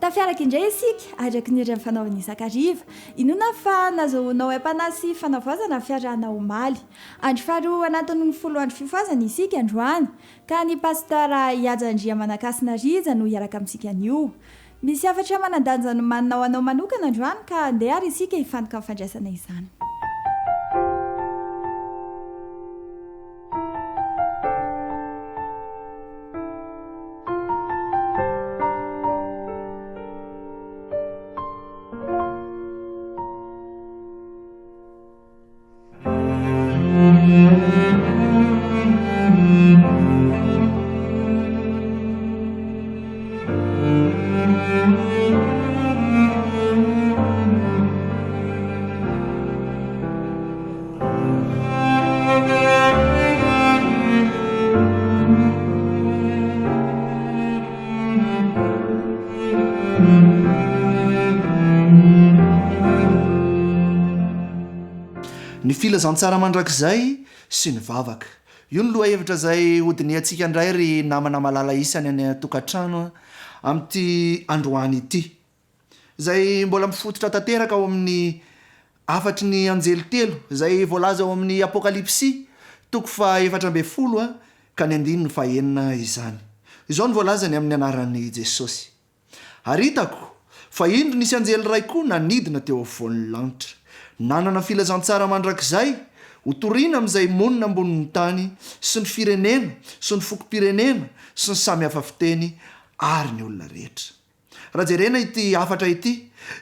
tafiaraka indray isika araky ny ireny fanaovana isakariva inona fa nazahoanao am-panasy fanavaozana fiarahana omaly andro faharoa anatin'ny 10 andro fifoazana isika androany ka ny pastora Iajandria Manakasina Riza no hiaraka amintsika anio. Misy hafatra manandanja no manao anao manokana androany ka andeha ary isika hifantoka amin'ny fandraisana izany. Ny filazantsara mandrakizay sy ny vavaka io ny loha hevitra zay hodiny atsika indray ry namana malala isany any tokantrano amin'ity androany ity zay mbola mifototra tanteraka ao amin'ny afatry ny anjely telo zay voalaza ao amin'ny apokalipsy 4:12 ka ny 9 izany. Izao ny voalazany amin'ny anaran'ny Jesosy. Aritako fa indro nisy anjely ray koa nanidina teo afovoan'ny lanitra. Nanana filazantsara mandrakizay hotoriana amin'izay monina ambonin'ny tany sy ny firenena sy ny fokom-pirenena sy ny samy hafa fiteny ary ny olona rehetra. Raha jerena ity afatra ity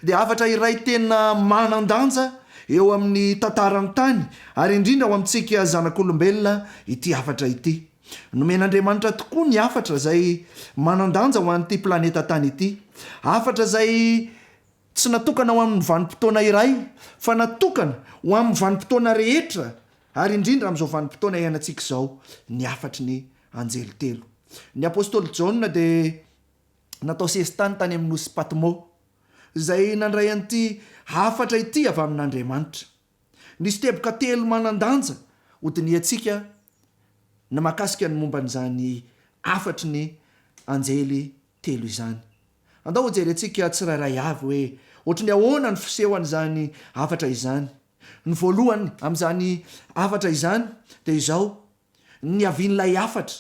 dia afatra iray tena manandanja eo amin'ny tantaran'ny tany ary indrindra ao amintsika zanak'olombelona ity afatra ity. Nomen'Andriamanitra tokoa ny afatra zay manandanja ho an'ity planeta tany ity. Afatra zay tsy natokana ho amin'ny vanim-potoana iray fa natokana ho amin'ny vanim-potoana rehetra ary indrindra amin'izao vanim-potoana iainantsika izao ny afatry ny anjely telo. Ny apôstôly Jaona dia natao sesitany tany amin'ny nosy Patmo izay nandray an'ity afatra ity avy amin'Andriamanitra. Nisy teboka telo manandanja hodiny antsika na makasika ny momba an'izany afatry ny anjely telo izany. Andao jery antsika tsirairay avy hoe ohatry ny ahoana ny fisehoan'izany afatra izany. Ny voalohany amin'izany afatra izany dia izao ny avian'ilay afatra.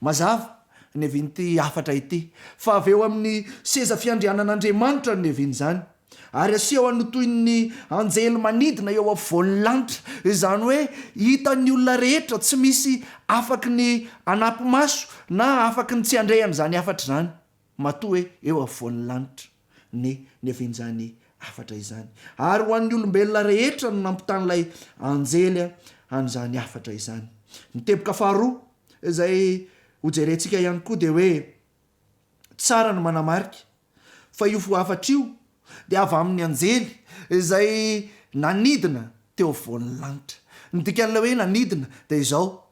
Mazava ny avian'ity afatra ity fa avy eo amin'ny seza fiandrianan'Andriamanitra ny avian'izany ary asehony toy ny anjely manidina eo afovoan'ny lanitra. Izany hoe hitan'ny olona rehetra tsy misy afaky ny anapi-maso na afaky ny tsy handray amin'izany afatra izany. Matoa hoe eo afovoan'ny lanitra ny avian'izany afatra izany. Ary ho an'ny olombelona rehetra no nampitanyilay anjely an'izany afatra izany. Ny teboka faharoa izay hojerentsika ihany koa dia hoe tsara ny manamarika fa io afatra io dia avy amin'ny anjely izay nanidina teo afovoan'ny lanitra. Ny dikan'ilay hoe nanidina dia izao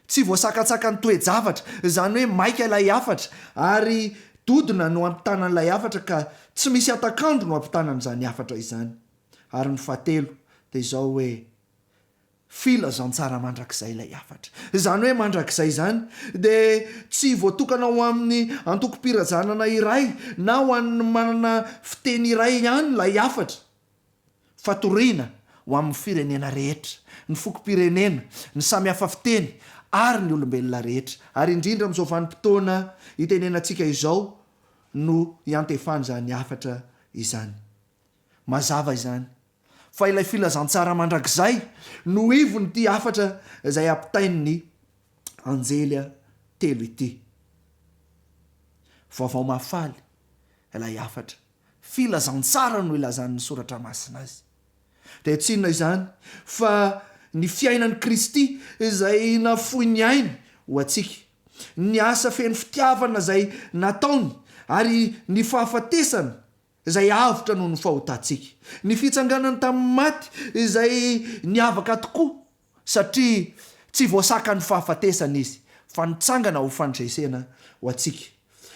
tsy voasakatsaka ny toe-javatra, izany hoe maika ilay afatra ary dodona no ampitanan'ilay afatra ka tsy misy atakandro no ampitanan'izany afatra izany. Ary ny fahatelo dia izao hoe filazantsara mandrakizay ilay afatra. Izany hoe mandrakizay izany dia tsy voatokana ho amin'ny antoko-pirazanana iray na ho an'ny manana fiteny iray ihany ilay afatra fa toriana ho amin'ny firenena rehetra, ny fokom-pirenena, ny samy hafa fiteny ary ny olombelona rehetra. Ary indrindra amin'izao vanim-potoana itenenantsika izao no iantefany izany afatra izany. Mazava izany fa ilay filazantsara mandrakizay no ivon'ity afatra izay ampitain'ny anjely telo ity. Vaovao mahafaly ilay afatra. Filazantsara no ilazan'ny soratra masina azy. Dia tsy inona izany fa ny fiainan'i Kristy izay nafoy ny ainy ho antsika. Ny asa feno fitiavana izay nataony ary ny fahafatesana izay avotra noho ny fahotantsika. Ny fitsanganany tamin'ny maty izay niavaka tokoa satria tsy voasaka ny fahafatesana izy fa nitsangana ho fandresena ho antsika.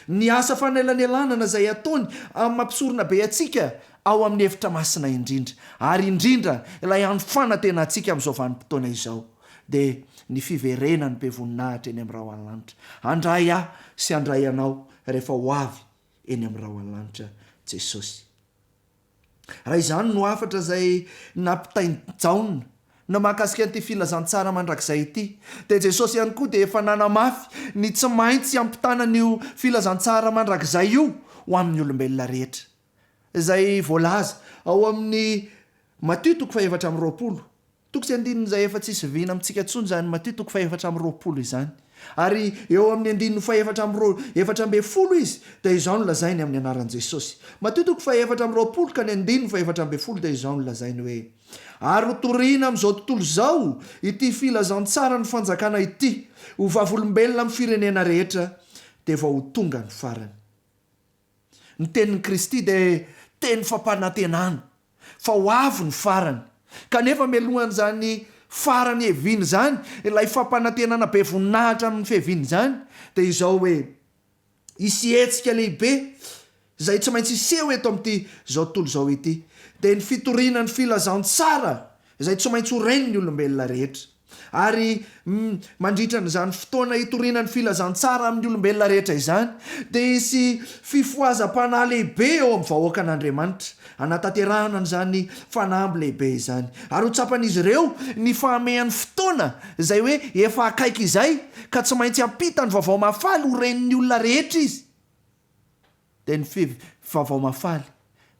Ny asa fanelanelanana izay ataony amin'ny mampisorona be antsika ao amin'ny hevitra masina indrindra ary indrindra ilay andro fanantenantsika amin'izao vanim-potoana izao dia ny fiverenany be voninahitra eny amin'ny raha lanitra. Handray aho sy handray anao rehefa ho avy eny amin'ny raha hoalanitra Jesosy. Raha izany no afatra zay nampitainjaona na mahakasika an'ity filazantsara mandrakizay ity, dia Jesosy ihany koa dia efa nanamafy ny tsy maintsy ampitanan'io filazantsara mandrakizay io ho amin'ny olombelona rehetra. Izay voalaza ao amin'ny Matio 7:20, toko sy andininy zay efa tsisy vina amintsika ntsony zany Matio 7:20 izany. Ary eo amin'ny 4:4 izy dia izao no lazainy amin'ny anaran'i Jesosy. Matio 7:20 ka ny 4:20 dia izao no lazainy hoe: ary hotoriana amin'izao tontolo izao ity filazantsara ny fanjakana ity ho vavolombelona amin'ny firenena rehetra dia vao ho tonga ny farany. Ny tenin'i Kristy dia teny fampanantenana fa ho avy ny farany, kanefa mialohan'izany farany heviany zany, ilay fampanantenana be voninahitra amin'ny fiheviany zany, dia izao hoe isy hetsika lehibe izay tsy maintsy iseho eto amin'ity zao tontolo izao ity, dia ny fitoriana ny filazantsara izay tsy maintsy ho reniny olombelona rehetra. Ary mandritra n'izany fotoana hitoriana ny filazantsara amin'ny olombelona rehetra izany, dia isy fifohazam-panahy lehibe eo amin'ny vahoaka an'Andriamanitra, anatanterahana n'izany fanamby lehibe izany. Ary ho tsapan'izy ireo ny fahamehan'ny fotoana izay hoe efa akaiky izay, ka tsy maintsy hampita ny vaovao mafaly ho renin'ny olona rehetra izy. Dia ny vaovao mafaly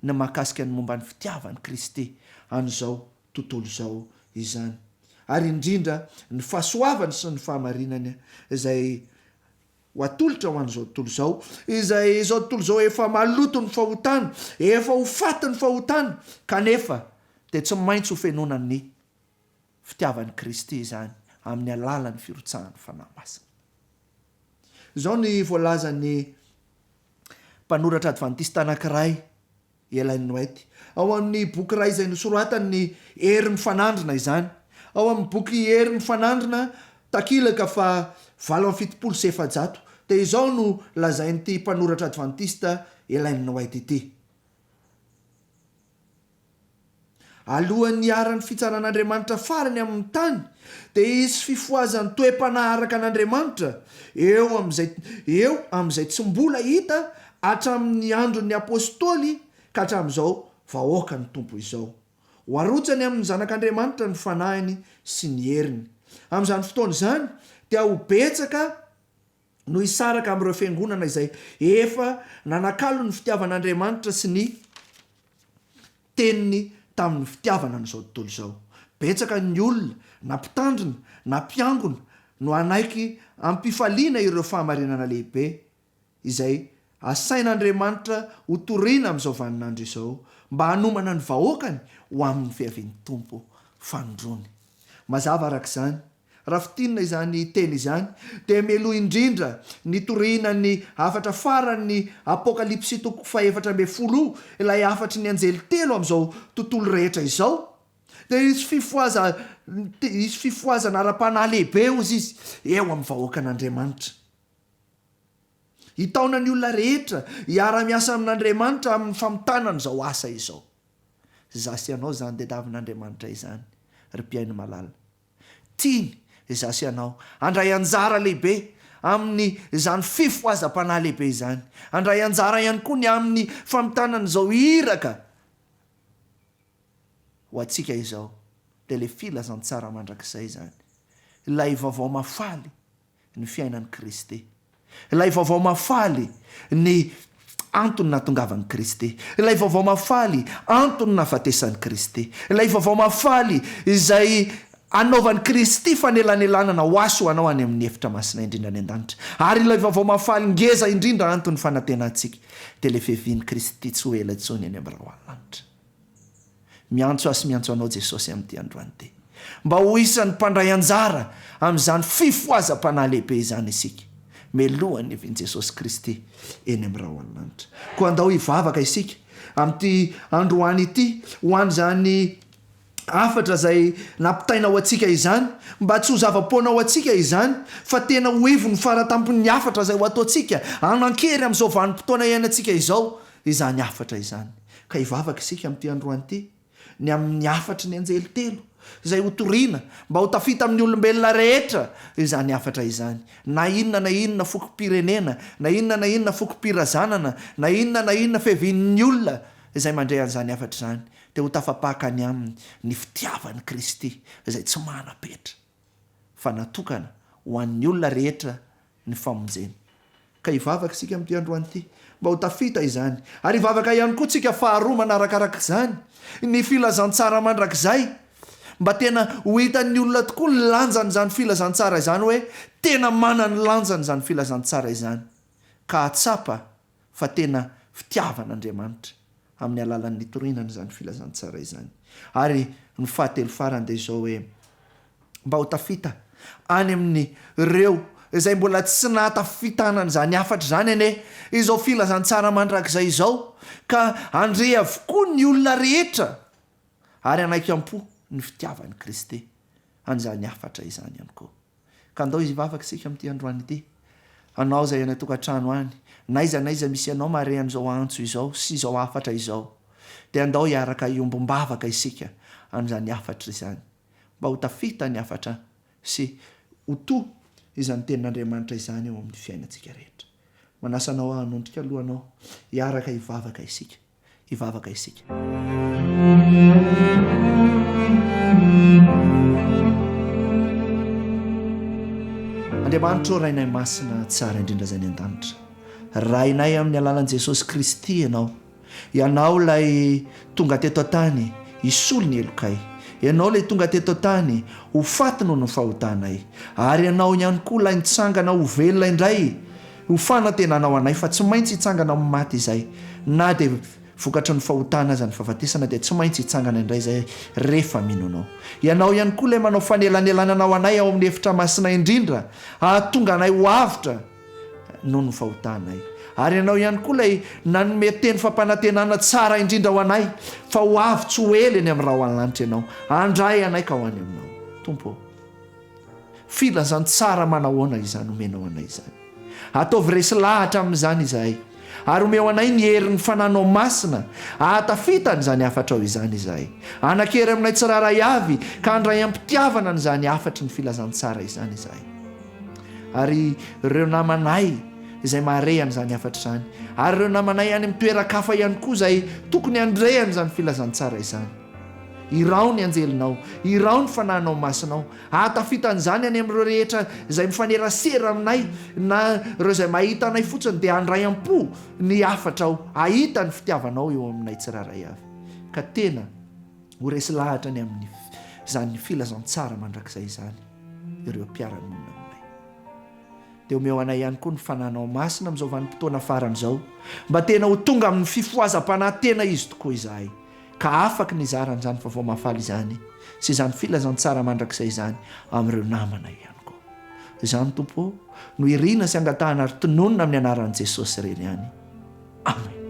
ny mahakasika ny momba ny fitiavan'i Kristy an'izao tontolo izao izany. Ary indrindra ny fahasoavany sy ny fahamarinany izay ho atolotra ho an'izao tontolo izao, izay izao tontolo izao efa maloto ny fahotana, efa ho faty ny fahotana, kanefa dia tsy maintsy ho fenonany ny fitiavan'i Kristy izany amin'ny alalan'ny firotsahany fanahy masina. Izao ny voalazan'ny mpanoratra advantista anankiray, Ellen White, ao amin'ny boky iray izay nosoratany ny Hery mifanandrina izany. Ao amin'ny boky Hery mifanandrina takilaka fa 770, dia izao no lazain'ity mpanoratra advantista Ellen White ity: alohan'ny aran'ny fitsaran'Andriamanitra farany amin'ny tany dia isy fifoazany toe-panaharaka an'Andriamanitra eo amin'izay tsy mbola hita hatramin'ny andron'ny apôstôly ka hatramin'izao vahoaka ny tompo izao. Ho arotsany amin'ny zanak'Andriamanitra ny fanahiny sy ny heriny. Amin'izany fotoana izany dia ho betsaka no hisaraka amin'ireo fiangonana izay efa nanakalo ny fitiavan'Andriamanitra sy ny teniny tamin'ny fitiavana n'izao tontolo izao. Betsaka ny olona na mpitandrina na mpiangona no anaiky ampifaliana ireo fahamarinana lehibe izay asain'Andriamanitra ho toriana amin'izao vaninandro izao, mba hanomana ny vahoakany ho amin'ny fiavian'ny tompo fanondrony. Mazava arak'izany, raha fitinina izany teny izany, dia mialoha indrindra ny toriana ny afatra farany Apokalipsy 4:20, ilay afatry ny anjely 3 amin'izao tontolo rehetra izao, dia isy fifoazana ara-panahy lehibe ozy izy eo amin'ny vahoakan'Andriamanitra. Hitaona ny olona rehetra hiara-miasa amin'Andriamanitra amin'ny famotanana izao asa izao. Zasy ianao zany dia davin'Andriamanitra izany, ry mpiaino malala. Tiany zasy ianao handray anjara lehibe amin'ny izany fifohazam-panahy lehibe izany. Handray anjara ihany koa ny amin'ny famotanana izao iraka ho antsika izao, dia ilay filazantsara mandrakizay izany, ilay vaovao mafaly ny fiainan'i Kristy, ilay vaovao mafaly ny antony nahatongavan'i Kristy, ilay vaovao mafaly antony nahafatesan'i Kristy, ilay vaovao mafaly izay anaovan'i Kristy fanelanelanana ho aso anao any amin'ny efitra masina indrindra ny an-danitra. Ary ilay vaovao mafaly ngeza indrindra antony fanantenantsika dia ilay fiavian'i Kristy tsy ho ela intsony any amin'ny raha lanitra. Miantso aho sy miantso anao Jesosy amin'ity androany ity, mba ho isan'ny mpandray anjara amin'izany fifohazam-panahy lehibe izany isika, melohany evian'i Jesosy Kristy eny amin'ny raha lanitra. Koa andao hivavaka isika amin'ity androany ity ho an'izany afatra zay nampitaina ho antsika izany, mba tsy ho zava-poana ho antsika izany, fa tena ho ivo ny faratampon'ny afatra zay ho ataontsika anan-kery amin'izao vanim-potoana iainantsika izao izany afatra izany. Ka hivavaka isika amin'ity androany ity ny amin'ny afatry ny anjely 3 izay hotoriana mba ho tafita amin'ny olombelona rehetra izany afatra izany, na inona fokom-pirenena, na inona fokom-pirazanana, na inona fehevinin'ny olona izay mandray an'izany afatra izany, dia ho tafapaka any aminy ny fitiavan'i Kristy izay tsy manam-petra fa natokana ho an'ny olona rehetra ny famonjena. Ka hivavaka isika amin'ity androany ity mba ho tafita izany, ary hivavaka ihany koa tsika faharoa manarakarak' izany ny filazantsara mandrakizay, mba tena ho hitan'ny olona tokoa ny lanjan'izany filazantsara izany, hoe tena manany lanjan'izany filazantsara izany, ka atsapa fa tena fitiavan'Andriamanitra amin'ny alalan'ny torinana izany filazantsara izany. Ary ny fahatelo farany dia izao hoe mba ho tafita any amin'ny reo izay mbola tsy nahatafitanana izany afatra izany ane izao filazantsara mandrakizay izao, ka andre avokoa ny olona rehetra ary anaiky-ampo ny fitiavan'i Kristy an'izany afatra izany ihany koa. Ka andao izy hivavaka isika amin'ity androany ity, anao izay any tokantrano any, naiza misy anao mare an'izao antso izao sy izao afatra izao, dia andao hiaraka iombom-bavaka isika amin'izany afatra izany, mba ho tafita ny afatra sy ho toa izany tenin'Andriamanitra izany eo amin'ny fiainantsika rehetra. Manasanao hanondrika alohanao hiaraka hivavaka isika. Andriamanitra rainay masina tsara indrindra zay ny an-danitra, rainay amin'ny alalan'i Jesosy Kristy ianao lay tonga teto tany isolo ny elokay, ianao lay tonga teto tany ho faty noho ny fahotanay, ary ianao ihany koa lay nitsangana ho velona indray ho fanantenanao anay, fa tsy maintsy hitsangana amin'ny maty izay, na dia vokatry ny fahotana aza ny fahafatesana dia tsy maintsy hitsangana indray izay rehefa minonao. Ianao ihany koa lay manao fanelanelananao anay ao amin'ny efitra masina indrindra, ahatonga anay ho avitra noho ny fahotanay, ary ianao ihany koa lay nanome teny fampanantenana tsara indrindra ho anay, fa ho avy ho ely eny amin'ny raha ho an-lanitra ianao, andray anay ka ho any aminao. Tompo, filazantsara manahoana izany omenao anay izany, ataovy resy lahatra amin'izany izahay, ary omeo anay ny herin'ny fananao masina ahatafita n'izany afatra ao izany izahay, anakery aminay tsiraray avy ka andray ampitiavana n'izany afatra ny filazantsara izany izahay, ary ireo namanay izay maharehan' izany afatra izany, ary ireo namanay any amin'ny toeran-kafa ihany koa izay tokony handrehany izany filazantsara izany, irao ny anjelinao, irao ny fananao masinao, ahatafitan'izany any amin'ireo rehetra izay mifanerasera aminay, na ireo izay mahita anay fotsiny dia handray am-po ny afatra ao, ahita ny fitiavanao eo aminay tsiraray avy, ka tena ho resy lahatra ny amin'ny izany filazantsara mandrakizay izany ireo mpiara-monina aminay. Dia omeo anay ihany koa ny fananao masina amin'izao vanim-potoana faran'izao, mba tena ho tonga amin'ny fifohazam-panahy tena izy tokoa izahay, ka afaka ny zaran'izany fa vao mahafaly izany sy izany filazantsara mandrakizay izany amin'ireo namana ihany koa. Izany Tompo no irina sy angatahana ary tononona amin'ny anaran'i Jesosy ireny ihany. Amen.